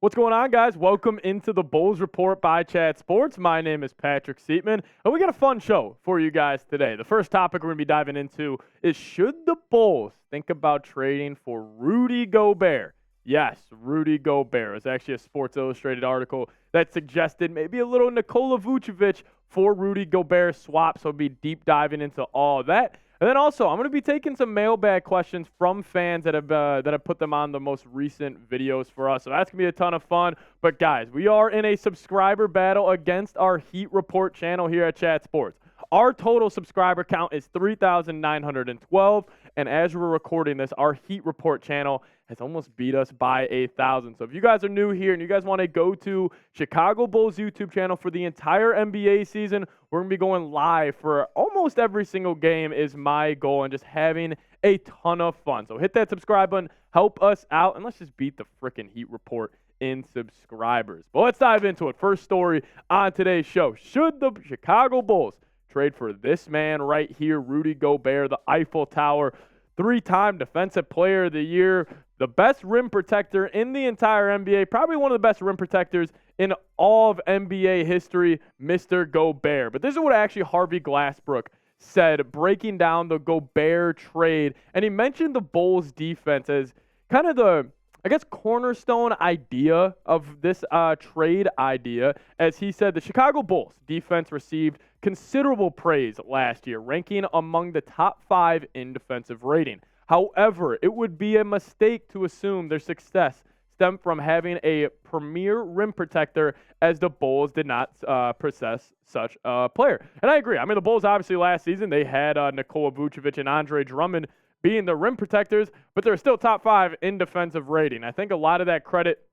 What's going on, guys? Welcome into the Bulls Report by Chat Sports. My name is Patrick Siepman, and we got a fun show for you guys today. The first topic we're going to be diving into is, should the Bulls think about trading for Rudy Gobert? Yes, Rudy Gobert. It's actually a Sports Illustrated article that suggested maybe a little Nikola Vucevic for Rudy Gobert swap, so we'll be deep diving into all of that. And then also, I'm going to be taking some mailbag questions from fans that have put them on the most recent videos for us. So that's going to be a ton of fun. But guys, we are in a subscriber battle against our Heat Report channel here at Chat Sports. Our total subscriber count is 3,912, and as we're recording this, our Heat Report channel has almost beat us by 1,000. So if you guys are new here and you guys want to go to Chicago Bulls YouTube channel for the entire NBA season, we're going to be going live for almost every single game is my goal, and just having a ton of fun. So hit that subscribe button, help us out, and let's just beat the freaking Heat Report in subscribers. But let's dive into it. First story on today's show: should the Chicago Bulls trade for this man right here, Rudy Gobert, the Eiffel Tower, three-time Defensive Player of the Year, the best rim protector in the entire NBA, probably one of the best rim protectors in all of NBA history, Mr. Gobert. But this is what actually Harvey Glassbrook said, breaking down the Gobert trade, and he mentioned the Bulls' defense as kind of the, I guess, cornerstone idea of this trade idea. As he said, the Chicago Bulls defense received considerable praise last year, ranking among the top 5 in defensive rating. However, it would be a mistake to assume their success stemmed from having a premier rim protector, as the Bulls did not possess such a player. And I agree. I mean, the Bulls obviously last season, they had Nikola Vucevic and Andre Drummond being the rim protectors, but they're still top 5 in defensive rating. I think a lot of that credit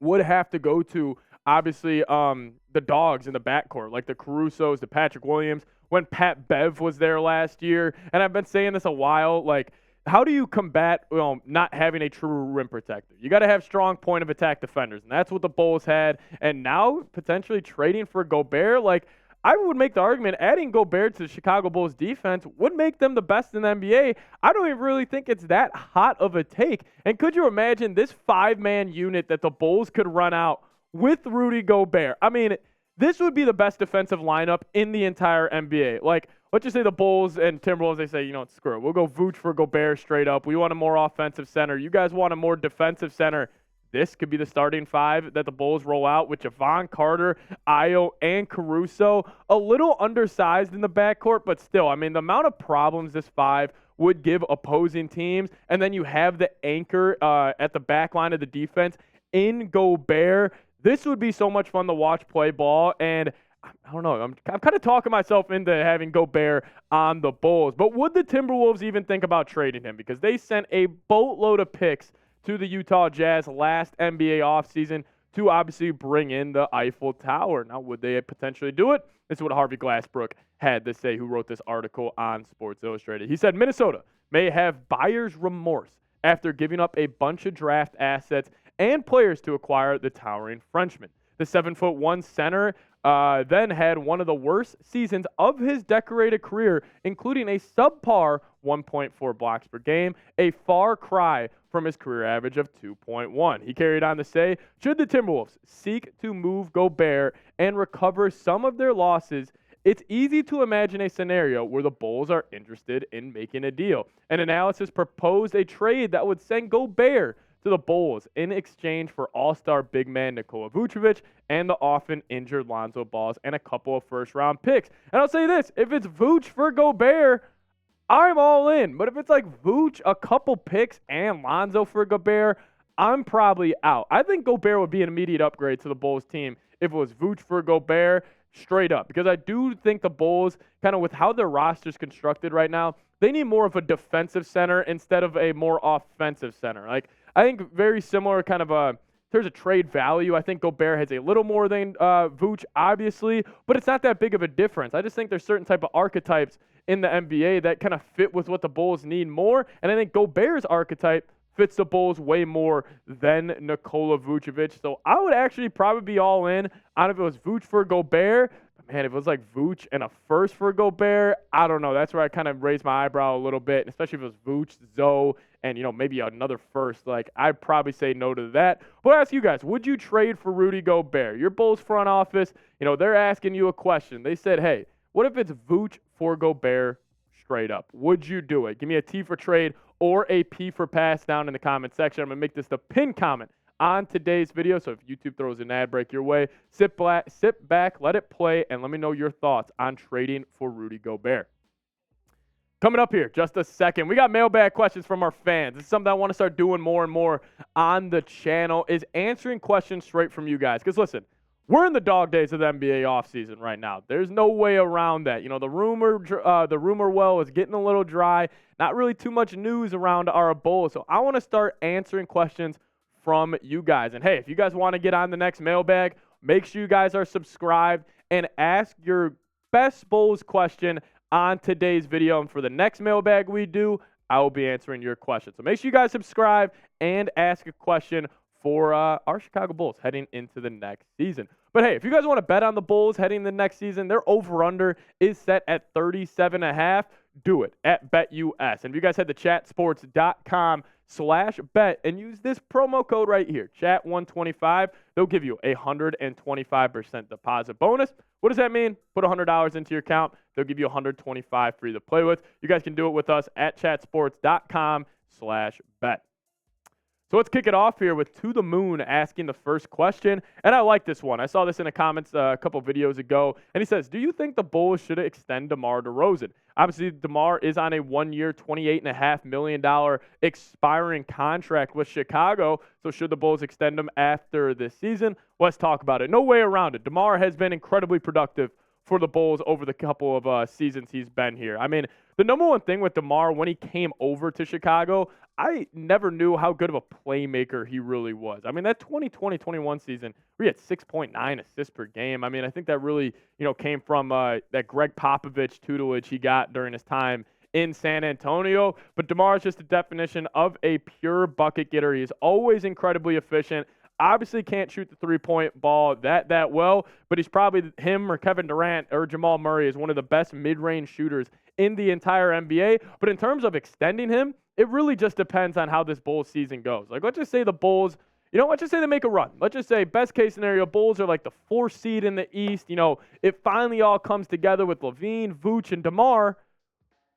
would have to go to, obviously, the dogs in the backcourt, like the Carusos, the Patrick Williams, when Pat Bev was there last year. And I've been saying this a while, like, how do you combat not having a true rim protector? You got to have strong point of attack defenders, and that's what the Bulls had. And now potentially trading for Gobert, like, I would make the argument adding Gobert to the Chicago Bulls defense would make them the best in the NBA. I don't even really think it's that hot of a take. And could you imagine this 5-man unit that the Bulls could run out with Rudy Gobert? I mean, this would be the best defensive lineup in the entire NBA. Like, let's just say the Bulls and Timberwolves, they say, you know what, screw it. We'll go Vooch for Gobert straight up. We want a more offensive center. You guys want a more defensive center. This could be the starting 5 that the Bulls roll out with Javon Carter, Ayo, and Caruso. A little undersized in the backcourt, but still, I mean, the amount of problems this 5 would give opposing teams, and then you have the anchor at the back line of the defense in Gobert. This would be so much fun to watch play ball, and I don't know. I'm kind of talking myself into having Gobert on the Bulls. But would the Timberwolves even think about trading him? Because they sent a boatload of picks to the Utah Jazz last NBA offseason to obviously bring in the Eiffel Tower. Now, would they potentially do it? This is what Harvey Glassbrook had to say, who wrote this article on Sports Illustrated. He said, Minnesota may have buyer's remorse after giving up a bunch of draft assets and players to acquire the towering Frenchman. The 7'1" center then had one of the worst seasons of his decorated career, including a subpar 1.4 blocks per game, a far cry from his career average of 2.1. He carried on to say, should the Timberwolves seek to move Gobert and recover some of their losses, it's easy to imagine a scenario where the Bulls are interested in making a deal. An analysis proposed a trade that would send Gobert to the Bulls in exchange for all-star big man Nikola Vucevic and the often injured Lonzo Ball and a couple of first-round picks. And I'll say this, if it's Vooch for Gobert, I'm all in. But if it's like Vooch, a couple picks, and Lonzo for Gobert, I'm probably out. I think Gobert would be an immediate upgrade to the Bulls team if it was Vooch for Gobert, straight up. Because I do think the Bulls, kind of with how their roster's constructed right now, they need more of a defensive center instead of a more offensive center. Like, I think very similar kind of a, there's a trade value. I think Gobert has a little more than Vooch, obviously, but it's not that big of a difference. I just think there's certain type of archetypes in the NBA that kind of fit with what the Bulls need more, and I think Gobert's archetype fits the Bulls way more than Nikola Vucevic. So I would actually probably be all in on if it was Vooch for Gobert. man, if it was like Vooch and a first for Gobert, I don't know. That's where I kind of raised my eyebrow a little bit, especially if it was Vooch, Zoe, and, maybe another first. Like, I'd probably say no to that. But I'll ask you guys, would you trade for Rudy Gobert? Your Bulls front office, they're asking you a question. They said, hey, what if it's Vooch for Gobert straight up? Would you do it? Give me a T for trade or a P for pass down in the comment section. I'm going to make this the pinned comment on today's video. So if YouTube throws an ad break your way, sit back, let it play, and let me know your thoughts on trading for Rudy Gobert. Coming up here, just a second, we got mailbag questions from our fans. This is something I want to start doing more and more on the channel, is answering questions straight from you guys. Because listen, we're in the dog days of the NBA offseason right now. There's no way around that. The rumor well is getting a little dry. Not really too much news around our Bulls. So I want to start answering questions from you guys. And hey, if you guys want to get on the next mailbag, make sure you guys are subscribed and ask your best Bulls question on today's video. And for the next mailbag we do, I will be answering your question. So make sure you guys subscribe and ask a question for our Chicago Bulls heading into the next season. But hey, if you guys want to bet on the Bulls heading into the next season, their over-under is set at 37.5. Do it at BetUS. And if you guys head to chatsports.com/bet and use this promo code right here, chat125, they'll give you a 125% deposit bonus. What does that mean? Put $100 into your account. They'll give you $125 free to play with. You guys can do it with us at chatsports.com/bet. So let's kick it off here with To The Moon asking the first question. And I like this one. I saw this in the comments a couple videos ago. And he says, do you think the Bulls should extend DeMar DeRozan? Obviously, DeMar is on a 1-year, $28.5 million expiring contract with Chicago. So should the Bulls extend him after this season? Let's talk about it. No way around it. DeMar has been incredibly productive for the Bulls over the couple of seasons he's been here. I mean, the number one thing with DeMar when he came over to Chicago, I never knew how good of a playmaker he really was. I mean, that 2020-21 season, we had 6.9 assists per game. I mean, I think that really, came from that Greg Popovich tutelage he got during his time in San Antonio. But DeMar is just a definition of a pure bucket getter. He is always incredibly efficient. Obviously can't shoot the three-point ball that well, but he's probably, him or Kevin Durant or Jamal Murray, is one of the best mid-range shooters in the entire NBA. But in terms of extending him, it really just depends on how this Bulls season goes. Like, let's just say the Bulls, let's just say they make a run. Let's just say, best case scenario, Bulls are like the 4th seed in the East. It finally all comes together with LaVine, Vooch, and DeMar.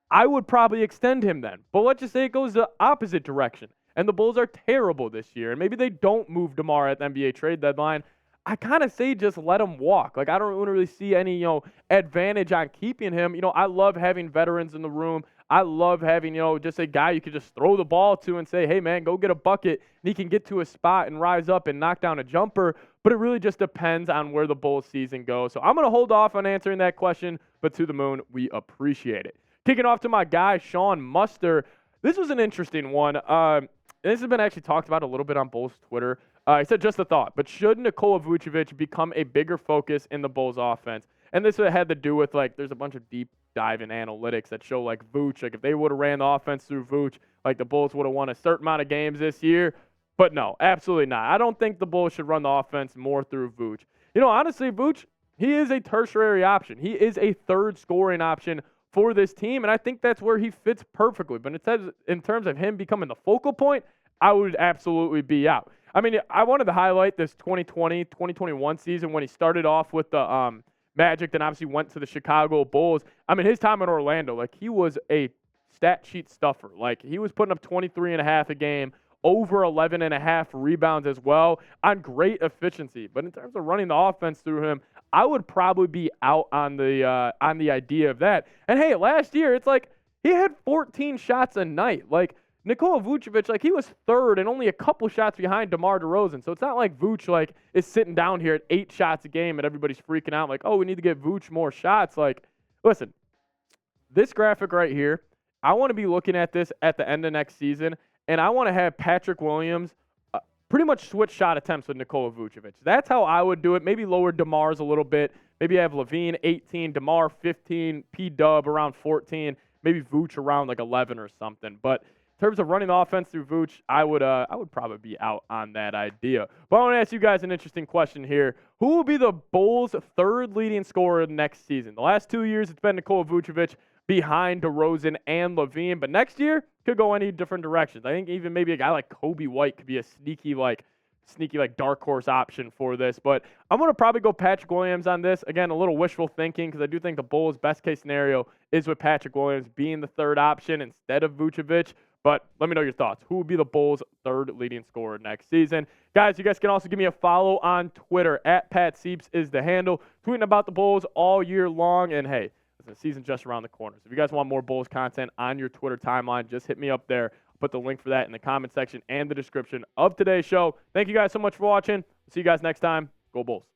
I would probably extend him then. But let's just say it goes the opposite direction, and the Bulls are terrible this year, and maybe they don't move DeMar at the NBA trade deadline. I kind of say just let him walk. Like, I don't really see any, advantage on keeping him. I love having veterans in the room. I love having, just a guy you could just throw the ball to and say, hey, man, go get a bucket, and he can get to a spot and rise up and knock down a jumper. But it really just depends on where the Bulls season goes. So I'm going to hold off on answering that question, but To The Moon, we appreciate it. Kicking off to my guy, Sean Muster. This was an interesting one. This has been actually talked about a little bit on Bulls Twitter. He said, just a thought, but should Nikola Vucevic become a bigger focus in the Bulls offense? And this had to do with, there's a bunch of deep dive in analytics that show, Vooch, if they would have ran the offense through Vooch, the Bulls would have won a certain amount of games this year. But no, absolutely not. I don't think the Bulls should run the offense more through Vooch. Honestly, Vooch, he is a tertiary option. He is a third scoring option for this team, and I think that's where he fits perfectly. But in terms of him becoming the focal point, I would absolutely be out. I mean, I wanted to highlight this 2020-2021 season when he started off with the Magic, then obviously went to the Chicago Bulls. I mean, his time in Orlando, he was a stat sheet stuffer. He was putting up 23.5 a game, over 11.5 rebounds as well, on great efficiency. But in terms of running the offense through him, I would probably be out on the idea of that. And hey, last year, it's he had 14 shots a night. Nikola Vucevic, he was third and only a couple shots behind DeMar DeRozan. So it's not like Vooch, is sitting down here at 8 shots a game and everybody's freaking out oh, we need to get Vooch more shots. Listen, this graphic right here, I want to be looking at this at the end of next season, and I want to have Patrick Williams pretty much switch shot attempts with Nikola Vucevic. That's how I would do it. Maybe lower DeMar's a little bit. Maybe have LaVine 18, DeMar 15, P-Dub around 14, maybe Vooch around 11 or something. But terms of running the offense through Vooch, I would probably be out on that idea. But I want to ask you guys an interesting question here. Who will be the Bulls' third leading scorer next season? The last 2 years, it's been Nikola Vucevic behind DeRozan and LaVine. But next year, could go any different directions. I think even maybe a guy like Kobe White could be a sneaky dark horse option for this. But I'm going to probably go Patrick Williams on this. Again, a little wishful thinking because I do think the Bulls' best case scenario is with Patrick Williams being the third option instead of Vucevic. But let me know your thoughts. Who will be the Bulls' third leading scorer next season? Guys, you guys can also give me a follow on Twitter. @PatSeeps is the handle. Tweeting about the Bulls all year long. And hey, the season's just around the corner. So if you guys want more Bulls content on your Twitter timeline, just hit me up there. I'll put the link for that in the comment section and the description of today's show. Thank you guys so much for watching. See you guys next time. Go Bulls.